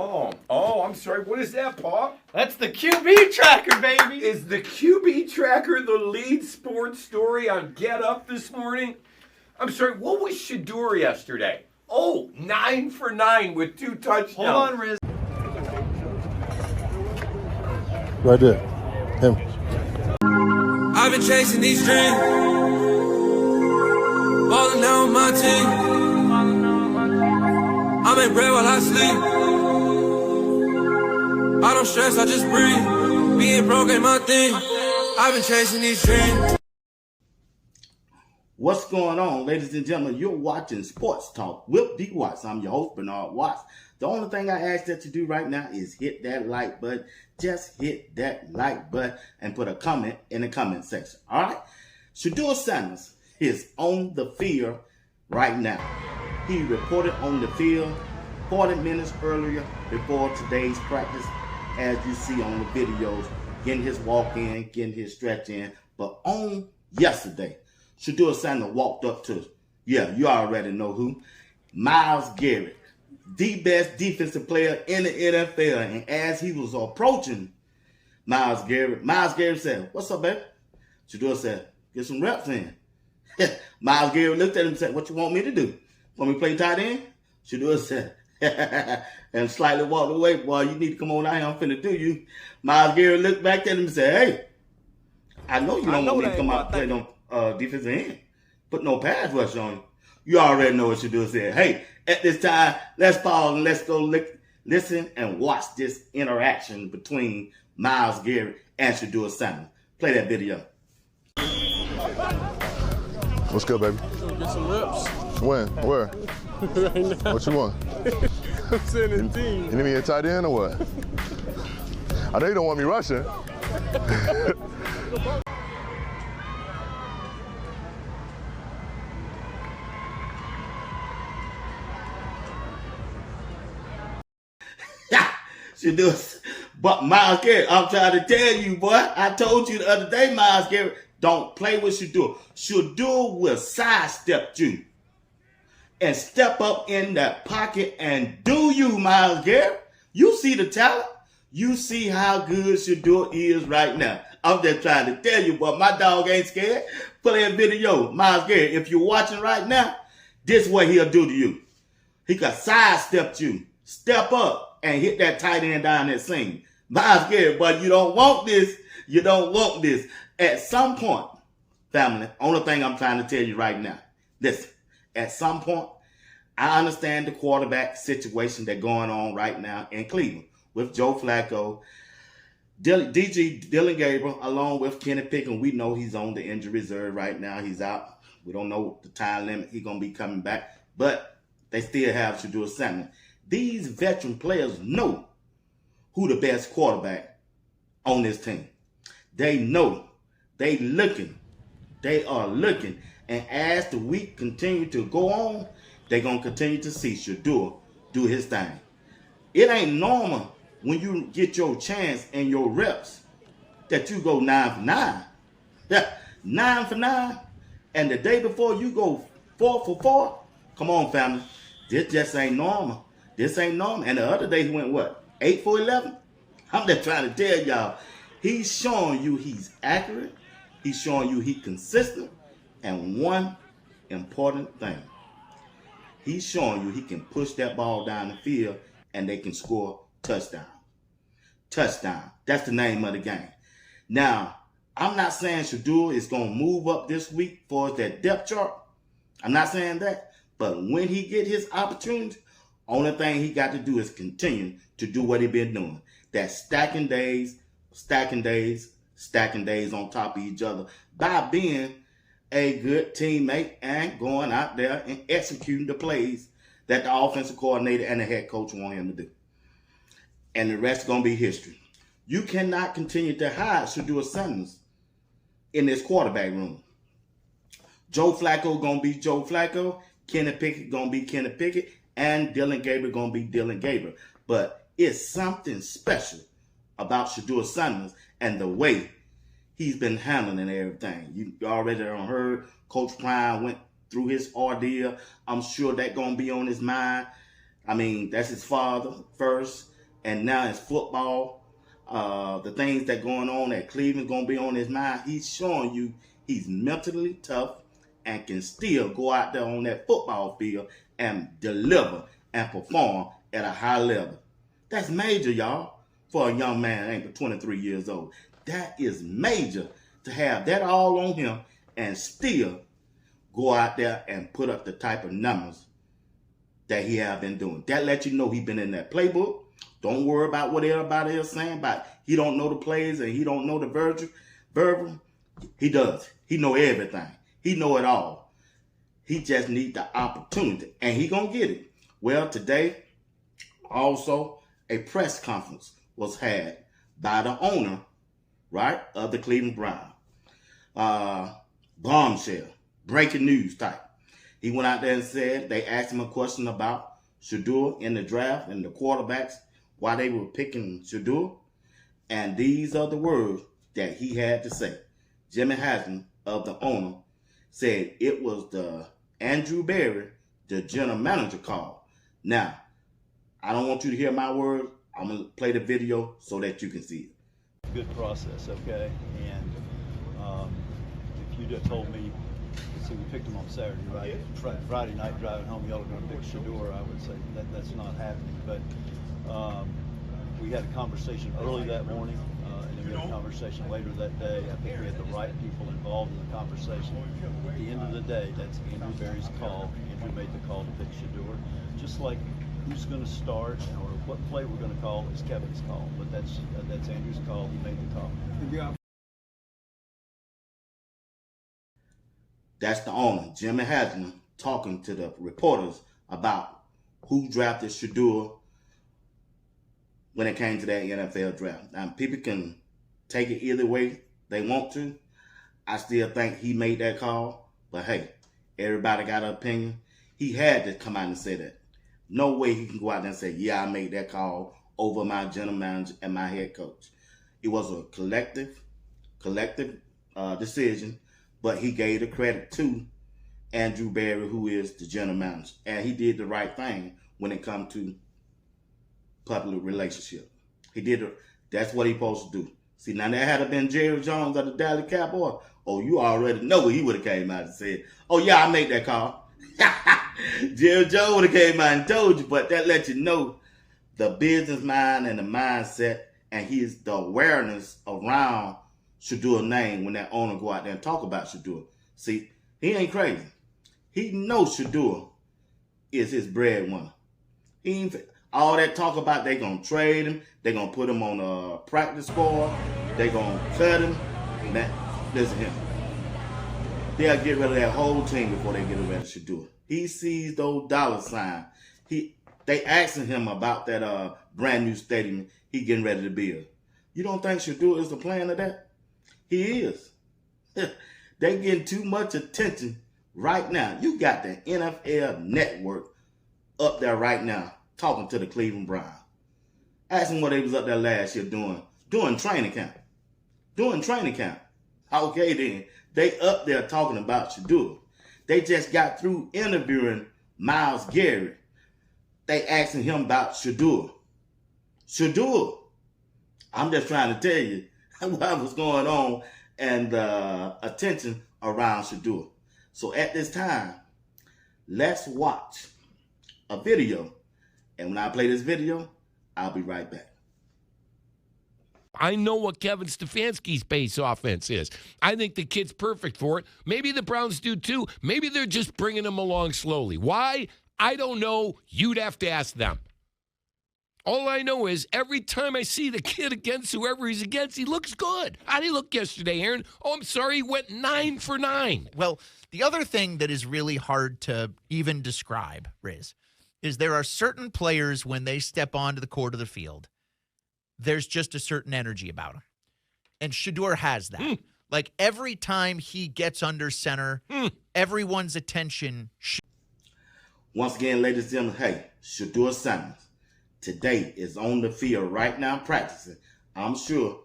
I'm sorry. What is that, Pa? That's the QB tracker, baby. Is the QB tracker the lead sports story on Get Up this morning? I'm sorry, what was Shedeur yesterday? 9 for 9 with 2 touchdowns. Hold on, Riz. Right there. Him. I've been chasing these dreams, balling down my team. I make bread while I sleep. I don't stress, I just breathe. Being broke ain't my thing. I've been chasing these dreams. What's going on, ladies and gentlemen? You're watching Sports Talk with D. Watts. I'm your host, Bernard Watts. The only thing I ask that you do right now is hit that like button. Just hit that like button and put a comment in the comment section. All right? Shedeur Sanders is on the field right now. He reported on the field 40 minutes earlier before today's practice, as you see on the videos, getting his walk in, getting his stretch in. But on yesterday, Shedeur Sanders walked up to, you already know who, Myles Garrett, the best defensive player in the NFL. And as he was approaching Myles Garrett said, "What's up, baby?" Shedeur said, "Get some reps in." Myles Garrett looked at him and said, "What you want me to do? Want me to play tight end?" Shedeur said, and slightly walked away. "Boy, you need to come on out here. I'm finna do you." Myles Garrett looked back at him and said, "Hey, I know you don't want me to come out and play no defensive end. Put no pass rush on you." You already know what Shedeur said. Hey, at this time, let's pause and let's go listen and watch this interaction between Myles Garrett and Shedeur Sanders. Play that video. What's good, baby? Get some reps. When? Where? Right now. What you want? I'm sending the team. You need me a tight end or what? I know you don't want me rushing. Shedeur, but Myles Garrett, I'm trying to tell you, boy. I told you the other day, Myles Garrett, don't play with Shedeur. Shedeur will sidestep you and step up in that pocket and do you, Myles Garrett. You see the talent. You see how good Shedeur is right now. I'm just trying to tell you, but my dog ain't scared. Play a video. Myles Garrett, if you're watching right now, this is what he'll do to you. He can sidestep you, step up, and hit that tight end down that seam. Myles Garrett, but you don't want this. You don't want this. At some point, family, only thing I'm trying to tell you right now, listen, at some point, I understand the quarterback situation that's going on right now in Cleveland with Joe Flacco, Dylan Gabriel, along with Kenny Pickett. We know he's on the injury reserve right now. He's out. We don't know the time limit he's going to be coming back, but they still have Shedeur Sanders. These veteran players know who the best quarterback on this team. They know. They looking. They are looking. And as the week continue to go on, they're going to continue to see Shedeur do his thing. It ain't normal when you get your chance and your reps that you go 9 for 9. Yeah, 9 for 9. And the day before you go 4 for 4. Come on, family. This just ain't normal. This ain't normal. And the other day he went what? 8 for 11? I'm just trying to tell y'all. He's showing you he's accurate. He's showing you he's consistent. And one important thing. He's showing you he can push that ball down the field and they can score touchdown. Touchdown. That's the name of the game. Now, I'm not saying Shedeur is going to move up this week for that depth chart. I'm not saying that. But when he get his opportunity, only thing he got to do is continue to do what he been doing. That's stacking days on top of each other by being a good teammate and going out there and executing the plays that the offensive coordinator and the head coach want him to do. And the rest is going to be history. You cannot continue to hide Shedeur Sanders in this quarterback room. Joe Flacco going to be Joe Flacco. Kenny Pickett going to be Kenny Pickett. And Dylan Gabriel going to be Dylan Gabriel. But it's something special about Shedeur Sanders and the way he's been handling everything. You already heard Coach Prime went through his ordeal. I'm sure that's going to be on his mind. I mean, that's his father first. and now it's football. The things that going on at Cleveland's gonna be on his mind. He's showing you he's mentally tough and can still go out there on that football field and deliver and perform at a high level. That's major, y'all, for a young man ain't 23 years old. That is major to have that all on him and still go out there and put up the type of numbers that he have been doing. That lets you know he been in that playbook. Don't worry about what everybody else saying about he don't know the plays and he don't know the verbal. He does. He know everything. He know it all. He just need the opportunity, and he gonna get it. Well, today, also, a press conference was had by the owner, right, of the Cleveland Browns. Bombshell, breaking news type. He went out there and said, they asked him a question about Shedeur in the draft and the quarterbacks, why they were picking Shedeur. And these are the words that he had to say. Jimmy Haslams, of the owner, said it was the Andrew Berry, the general manager, call. Now, I don't want you to hear my words. I'm going to play the video so that you can see it. Good process, okay? And if you'd have told me, let's see, we picked him on Saturday, right? Friday night driving home, y'all are going to pick Shedeur, I would say that's not happening. But we had a conversation early that morning, and then we had a conversation later that day. I think we had the right people involved in the conversation. At the end of the day, that's Andrew Berry's call. Andrew made the call to pick Shedeur. Just like who's going to start or what play we're going to call is Kevin's call. But that's Andrew's call. He made the call. That's the owner, Jimmy Haslams, talking to the reporters about who drafted Shedeur when it came to that NFL draft. Now, people can take it either way they want to. I still think he made that call. But hey, everybody got an opinion. He had to come out and say that. No way he can go out there and say, yeah, I made that call over my general manager and my head coach. It was a collective decision, but he gave the credit to Andrew Berry, who is the general manager. And he did the right thing when it comes to public relationship. He did it. That's what he supposed to do. See, now that had been Jerry Jones of the Dallas Cowboys. Oh, you already know he would have came out and said, oh, yeah, I made that call. Jerry Jones would have came out and told you, but that lets you know the business mind and the mindset and the awareness around Shedeur's name when that owner go out there and talk about Shedeur. See, he ain't crazy. He knows Shedeur is his breadwinner. He ain't all that talk about they gonna trade him, they gonna put him on a practice squad, they gonna cut him. Listen here. They'll get rid of that whole team before they get rid of Shedeur. He sees those dollar signs. They asking him about that brand new stadium he getting ready to build. You don't think Shedeur is the plan of that? He is. They getting too much attention right now. You got the NFL Network up there right now talking to the Cleveland Browns. Ask them what they was up there last year doing training camp. Doing training camp. Okay then. They up there talking about Shedeur. They just got through interviewing Myles Garrett. They asking him about Shedeur. Shedeur. I'm just trying to tell you what was going on and the attention around Shedeur. So at this time, let's watch a video. And when I play this video, I'll be right back. I know what Kevin Stefanski's base offense is. I think the kid's perfect for it. Maybe the Browns do too. Maybe they're just bringing him along slowly. Why? I don't know. You'd have to ask them. All I know is every time I see the kid against whoever he's against, he looks good. How did he look yesterday, Aaron? Oh, I'm sorry, he went 9 for 9. Well, the other thing that is really hard to even describe, Riz, is there are certain players when they step onto the court of the field, there's just a certain energy about him. And Shedeur has that. Like every time he gets under center, everyone's attention. Once again, ladies and gentlemen, hey, Shedeur Sanders today is on the field right now practicing. I'm sure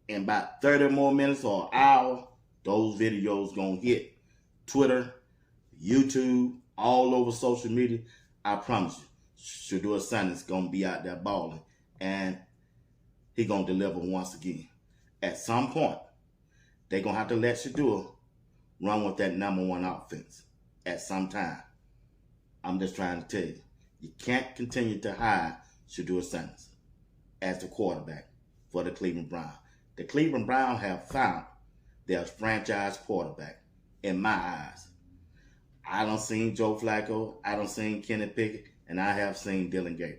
in about 30 more minutes or an hour, those videos going to hit Twitter, YouTube, all over social media. I promise you, Shedeur Sanders going to be out there balling. and he going to deliver once again. At some point, they're going to have to let Shedeur run with that number one offense at some time. I'm just trying to tell you, you can't continue to hire Shedeur Sanders as the quarterback for the Cleveland Browns. The Cleveland Browns have found their franchise quarterback in my eyes. I don't seen Joe Flacco, I don't seen Kenny Pickett, and I have seen Dylan Gabriel.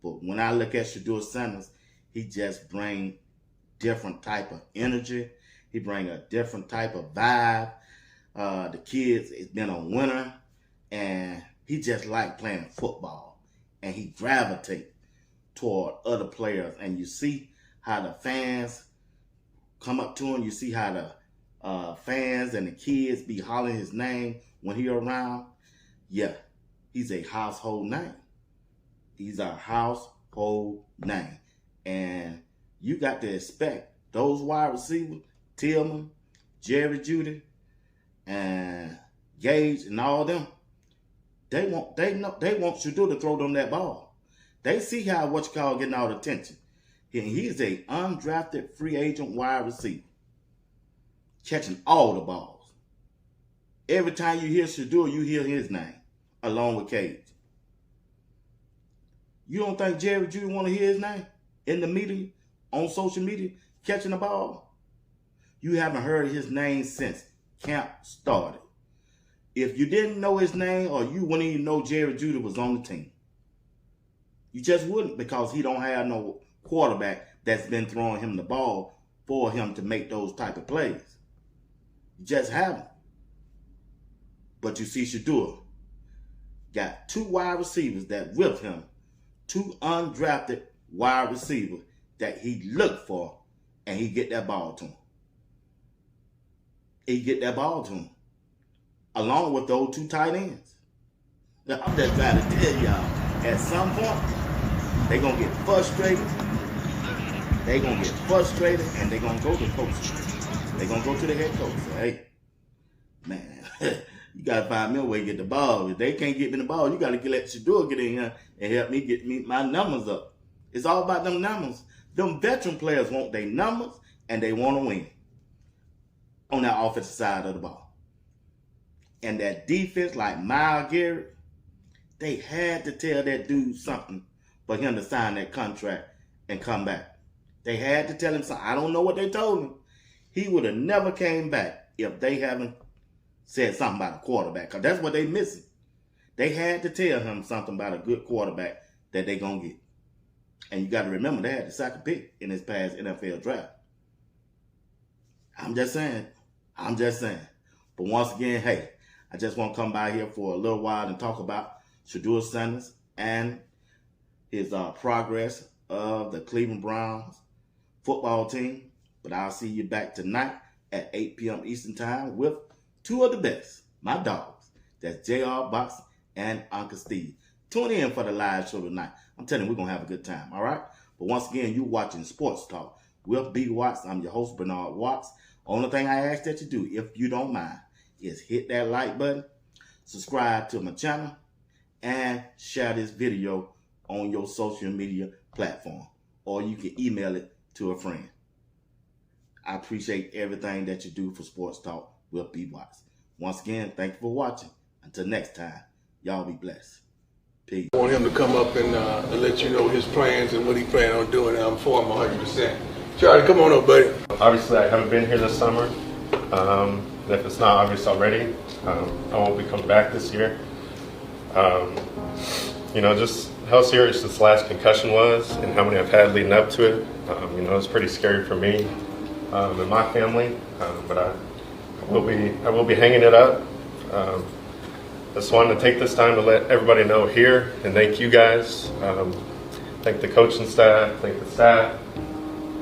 But when I look at Shedeur Sanders, he just brings different type of energy. He brings a different type of vibe. The kids, it's been a winner, and he just like playing football. And he gravitates toward other players. And you see how the fans come up to him. You see how the fans and the kids be hollering his name when he around. Yeah, he's a household name. He's a household name. And you got to expect those wide receivers, Tillman, Jerry Jeudy, and Gage, and all them. They want Shedeur to throw them that ball. They see how getting all the attention. And he's a undrafted free agent wide receiver, catching all the balls. Every time you hear Shedeur, you hear his name, along with Cage. You don't think Jerry Jeudy want to hear his name in the media, on social media, catching the ball? You haven't heard his name since camp started. If you didn't know his name, or you wouldn't even know Jerry Jeudy was on the team. You just wouldn't, because he don't have no quarterback that's been throwing him the ball for him to make those type of plays. You just haven't. But you see Shedeur got two wide receivers that with him, two undrafted wide receivers that he looked for, and he get that ball to him. He get that ball to him, along with those two tight ends. Now, I'm just trying to tell y'all, at some point, they're going to get frustrated. They're going to get frustrated, and they're going to go to coach. They're going to go to the head coach. Say, hey, man, you got to find me a way to get the ball. If they can't get me the ball, you got to let Shedeur get in here and help me get my numbers up. It's all about them numbers. Them veteran players want their numbers, and they want to win on that offensive side of the ball. And that defense, like Myles Garrett, they had to tell that dude something for him to sign that contract and come back. They had to tell him something. I don't know what they told him. He would have never came back if they haven't said something about a quarterback, because that's what they missing. They had to tell him something about a good quarterback that they going to get. And you got to remember, they had the second pick in this past NFL draft. I'm just saying. But once again, hey, I just want to come by here for a little while and talk about Shedeur Sanders and his progress of the Cleveland Browns football team. But I'll see you back tonight at 8 p.m. Eastern Time with two of the best, my dogs. That's JR Box and Uncle Steve. Tune in for the live show tonight. I'm telling you, we're going to have a good time, all right? But once again, you're watching Sports Talk with B. Watts. I'm your host, Bernard Watts. Only thing I ask that you do, if you don't mind, is hit that like button, subscribe to my channel, and share this video on your social media platform. Or you can email it to a friend. I appreciate everything that you do for Sports Talk with B. Watts. Once again, thank you for watching. Until next time, y'all be blessed. Peace. I want him to come up and let you know his plans and what he plans on doing. I'm for him 100%. Charlie, come on up, buddy. Obviously, I haven't been here this summer. If it's not obvious already, I won't be coming back this year. Just how serious this last concussion was and how many I've had leading up to it. It's pretty scary for me and my family, but I will be hanging it up. Just wanted to take this time to let everybody know here and thank you guys. Thank the coaching staff, thank the staff,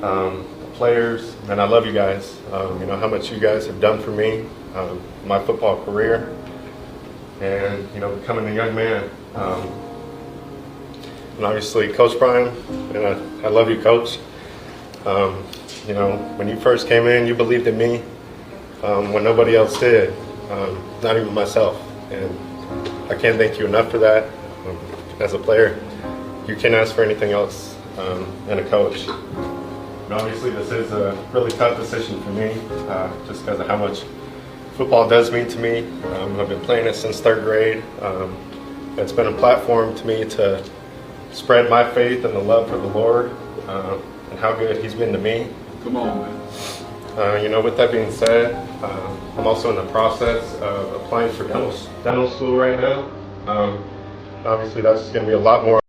the players, and I love you guys. How much you guys have done for me, my football career, and becoming a young man. And obviously, Coach Brian, and I love you, Coach. When you first came in, you believed in me when nobody else did, not even myself. And I can't thank you enough for that. As a player, you can't ask for anything else and a coach. And obviously, this is a really tough decision for me, just because of how much football does mean to me. I've been playing it since 3rd grade. It's been a platform to me to spread my faith and the love for the Lord, and how good He's been to me. Come on, man. You know, with that being said, I'm also in the process of applying for dental school right now. Obviously, that's going to be a lot more